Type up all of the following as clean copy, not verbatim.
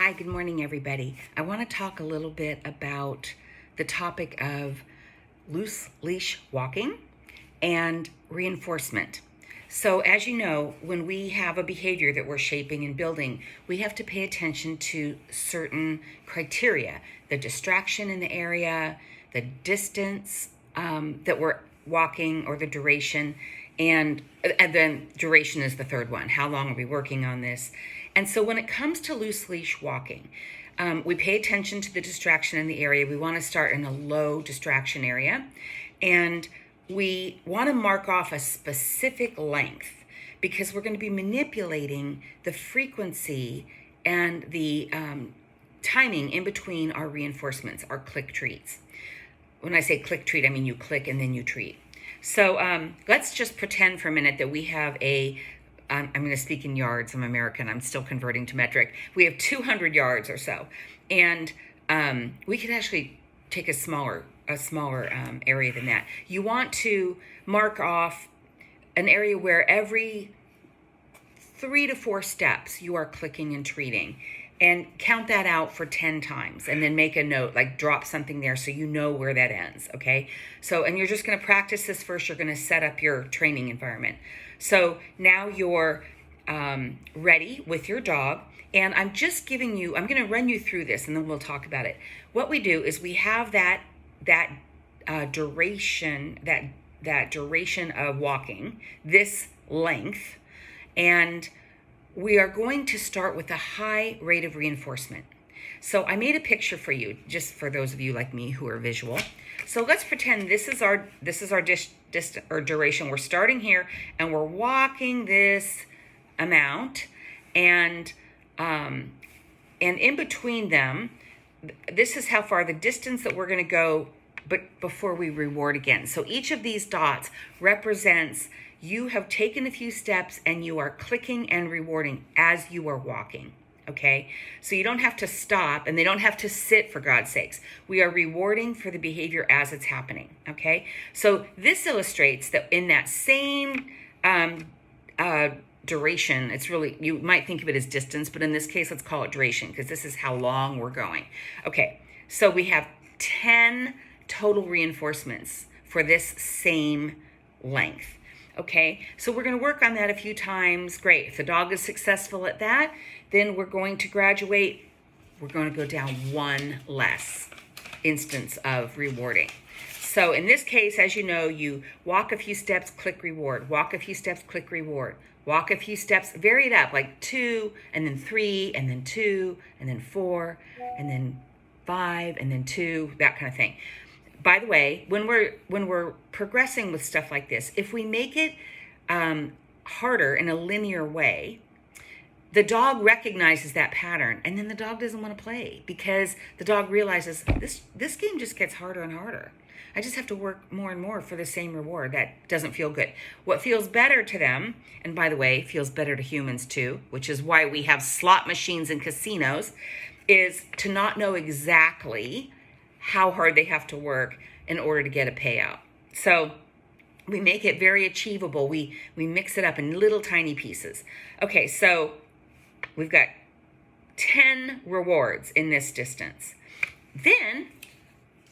Hi, good morning, everybody. I want to talk a little bit about the topic of loose leash walking and reinforcement. So, as you know, when we have a behavior that we're shaping and building, we have to pay attention to certain criteria: the distraction in the area, the distance that we're walking, or the duration, and then duration is the third one. How long are we working on this? And so when it comes to loose leash walking, we pay attention to the distraction in the area. We want to start in a low distraction area, and we want to mark off a specific length because we're going to be manipulating the frequency and the timing in between our reinforcements, our click treats. When I say click treat, I mean you click and then you treat. So let's just pretend for a minute that we have I'm going to speak in yards. I'm American. I'm still converting to metric. We have 200 yards or so. And we could actually take a smaller area than that. You want to mark off an area where every 3 to 4 steps you are clicking and treating. And count that out for 10 times and then make a note, like drop something there so you know where that ends, okay? So, and you're just going to practice this first. You're going to set up your training environment. So now you're ready with your dog, and I'm going to run you through this and then we'll talk about it. What we do is we have that duration of walking, this length, and we are going to start with a high rate of reinforcement. So I made a picture for you, just for those of you like me who are visual. So let's pretend this is our duration. We're starting here and we're walking this amount, and in between them, this is how far the distance that we're going to go, but before we reward again. So each of these dots represents you have taken a few steps and you are clicking and rewarding as you are walking, okay? So you don't have to stop and they don't have to sit, for God's sakes. We are rewarding for the behavior as it's happening, okay? So this illustrates that in that same duration, it's really, you might think of it as distance, but in this case, let's call it duration because this is how long we're going. Okay, so we have 10 total reinforcements for this same length. Okay, so we're going to work on that a few times. Great. If the dog is successful at that, then we're going to graduate. We're going to go down one less instance of rewarding. So in this case, as you know, you walk a few steps, click reward. Walk a few steps, click reward. Walk a few steps, vary it up, like 2, and then 3, and then 2, and then 4, and then 5, and then 2, that kind of thing. By the way, when we're progressing with stuff like this, if we make it harder in a linear way, the dog recognizes that pattern, and then the dog doesn't want to play because the dog realizes this game just gets harder and harder. I just have to work more and more for the same reward. That doesn't feel good. What feels better to them, and by the way, feels better to humans too, which is why we have slot machines in casinos, is to not know exactly how hard they have to work in order to get a payout. So we make it very achievable. We mix it up in little tiny pieces. Okay, so we've got 10 rewards in this distance. Then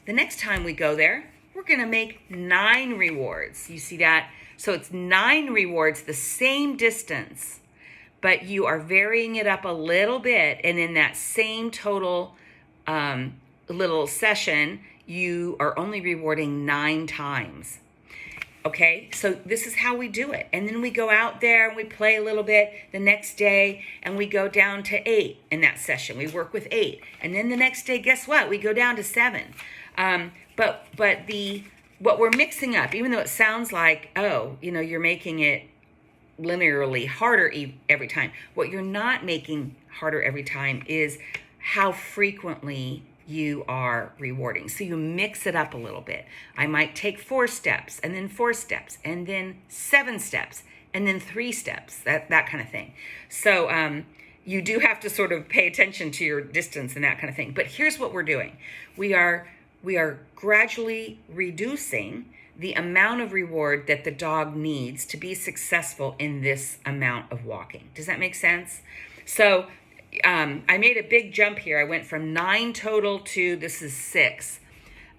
the next time we go there, we're going to make 9 rewards. You see that? So it's 9 rewards, the same distance, but you are varying it up a little bit, and in that same total little session, you are only rewarding 9 times. Okay, so this is how we do it. And then we go out there and we play a little bit the next day, and we go down to 8 in that session. We work with 8. And then the next day, guess what? We go down to 7. But what we're mixing up, even though it sounds like, you're making it linearly harder every time, what you're not making harder every time is how frequently you are rewarding. So you mix it up a little bit. I might take 4 steps and then 4 steps and then 7 steps and then 3 steps, that kind of thing. So you do have to sort of pay attention to your distance and that kind of thing. But here's what we're doing. We are gradually reducing the amount of reward that the dog needs to be successful in this amount of walking. Does that make sense? So I made a big jump here. I went from 9 total to this is 6.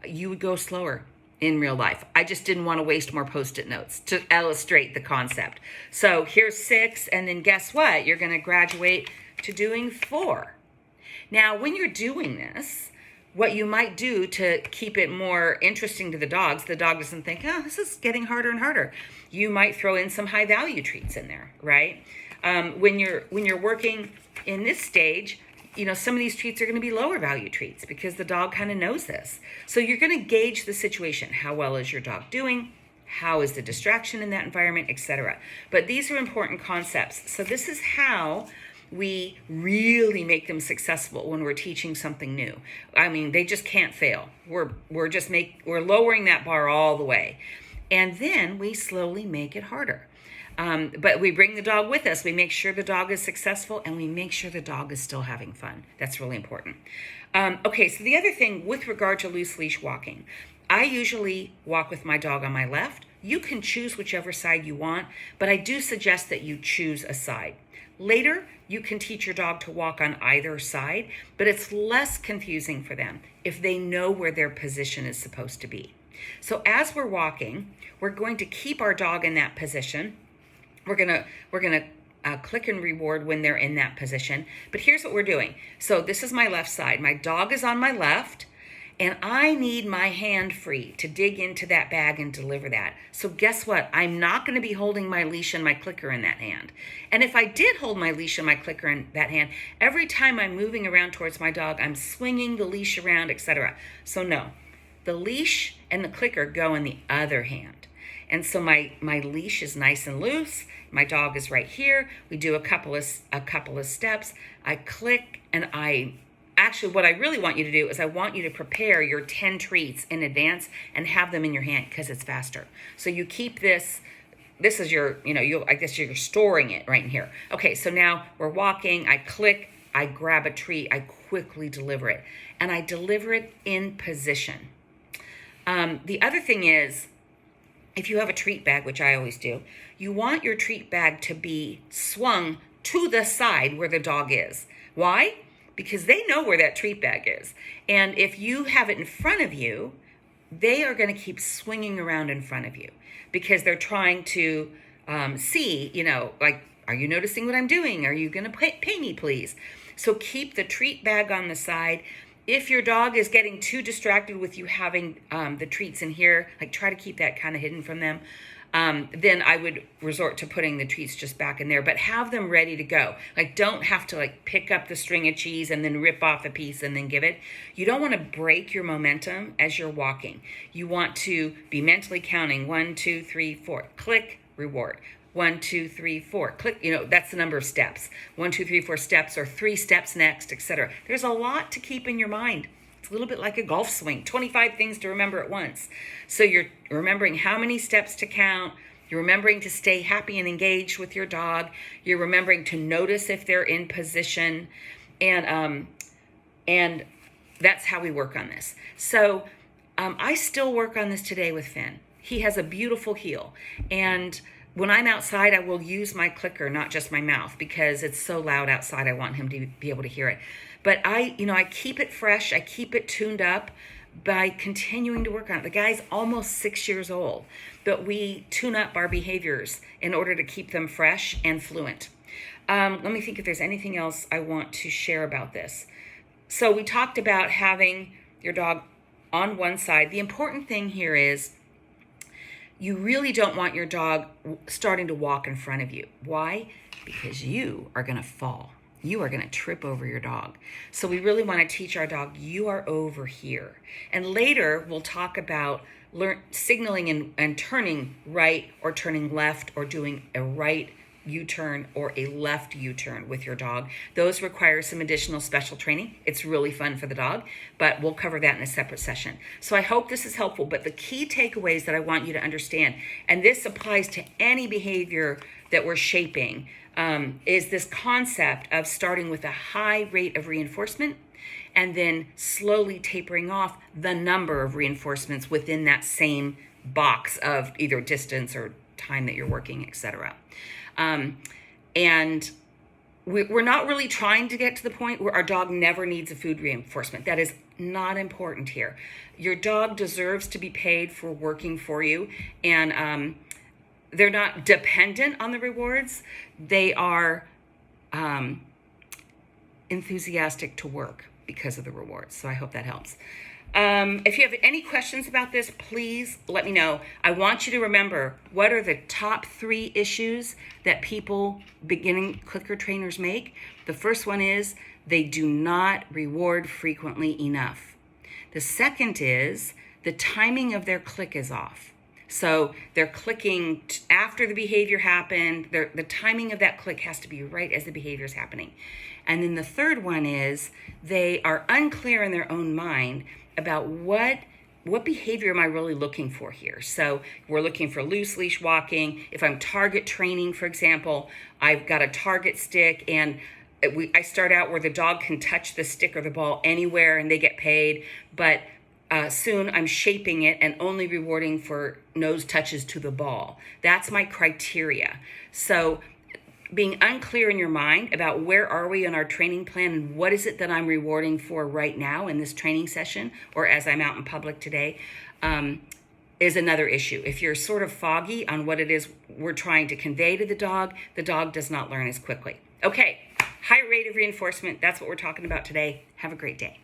You would go slower in real life. I just didn't want to waste more Post-it notes to illustrate the concept. So here's 6, and then guess what? You're going to graduate to doing 4. Now, when you're doing this, what you might do to keep it more interesting to the dogs, the dog doesn't think, oh, this is getting harder and harder. You might throw in some high value treats in there, right? When you're working in this stage, some of these treats are going to be lower value treats because the dog kind of knows this. So you're going to gauge the situation. How well is your dog doing? How is the distraction in that environment, etc. But these are important concepts. So this is how we really make them successful when we're teaching something new. I mean, they just can't fail. We're lowering that bar all the way. And then we slowly make it harder. But we bring the dog with us. We make sure the dog is successful, and we make sure the dog is still having fun. That's really important. Okay, so the other thing with regard to loose leash walking, I usually walk with my dog on my left. You can choose whichever side you want, but I do suggest that you choose a side. Later, you can teach your dog to walk on either side, but it's less confusing for them if they know where their position is supposed to be. So as we're walking, we're going to keep our dog in that position. We're gonna click and reward when they're in that position. But here's what we're doing. So this is my left side. My dog is on my left, and I need my hand free to dig into that bag and deliver that. So guess what? I'm not going to be holding my leash and my clicker in that hand. And if I did hold my leash and my clicker in that hand, every time I'm moving around towards my dog, I'm swinging the leash around, etc. So no, the leash and the clicker go in the other hand. And so my leash is nice and loose. My dog is right here. We do a couple of steps. I click, and actually what I really want you to do is I want you to prepare your 10 treats in advance and have them in your hand because it's faster. So you keep this is your, I guess you're storing it right in here. Okay, so now we're walking. I click, I grab a treat, I quickly deliver it, and I deliver it in position. The other thing is, if you have a treat bag, which I always do, you want your treat bag to be swung to the side where the dog is. Why? Because they know where that treat bag is. And if you have it in front of you, they are going to keep swinging around in front of you because they're trying to see, like, are you noticing what I'm doing? Are you going to pay me, please? So keep the treat bag on the side. If your dog is getting too distracted with you having the treats in here, like try to keep that kind of hidden from them, then I would resort to putting the treats just back in there, but have them ready to go. Like, don't have to pick up the string of cheese and then rip off a piece and then give it. You don't want to break your momentum as you're walking. You want to be mentally counting 1, 2, 3, 4, click, reward. 1, 2, 3, 4. Click, that's the number of steps. 1, 2, 3, 4 steps, or 3 steps next, etc. There's a lot to keep in your mind. It's a little bit like a golf swing, 25 things to remember at once. So you're remembering how many steps to count. You're remembering to stay happy and engaged with your dog. You're remembering to notice if they're in position. And that's how we work on this. So I still work on this today with Finn. He has a beautiful heel. And when I'm outside, I will use my clicker, not just my mouth, because it's so loud outside. I want him to be able to hear it. But I keep it fresh. I keep it tuned up by continuing to work on it. The guy's almost 6 years old, but we tune up our behaviors in order to keep them fresh and fluent. Let me think if there's anything else I want to share about this. So we talked about having your dog on one side. The important thing here is you really don't want your dog starting to walk in front of you. Why? Because you are going to fall. You are going to trip over your dog. So we really want to teach our dog, you are over here. And later we'll talk about signaling and turning right or turning left or doing a right U-turn or a left U-turn with your dog. Those require some additional special training. It's really fun for the dog, but we'll cover that in a separate session. So I hope this is helpful, but the key takeaways that I want you to understand, and this applies to any behavior that we're shaping, is this concept of starting with a high rate of reinforcement and then slowly tapering off the number of reinforcements within that same box of either distance or time that you're working, etc. And we're not really trying to get to the point where our dog never needs a food reinforcement. That is not important here. Your dog deserves to be paid for working for you, and they're not dependent on the rewards. They are enthusiastic to work because of the rewards. So I hope that helps. If you have any questions about this, please let me know. I want you to remember, what are the top 3 issues that people, beginning clicker trainers, make? The first one is they do not reward frequently enough. The second is the timing of their click is off. So they're clicking after the behavior happened. The timing of that click has to be right as the behavior is happening. And then the third one is they are unclear in their own mind about what behavior am I really looking for here. So we're looking for loose leash walking. If I'm target training, for example, I've got a target stick, and I start out where the dog can touch the stick or the ball anywhere and they get paid, but soon I'm shaping it and only rewarding for nose touches to the ball. That's my criteria. So being unclear in your mind about where are we in our training plan and what is it that I'm rewarding for right now in this training session or as I'm out in public today is another issue. If you're sort of foggy on what it is we're trying to convey to the dog does not learn as quickly. Okay, high rate of reinforcement. That's what we're talking about today. Have a great day.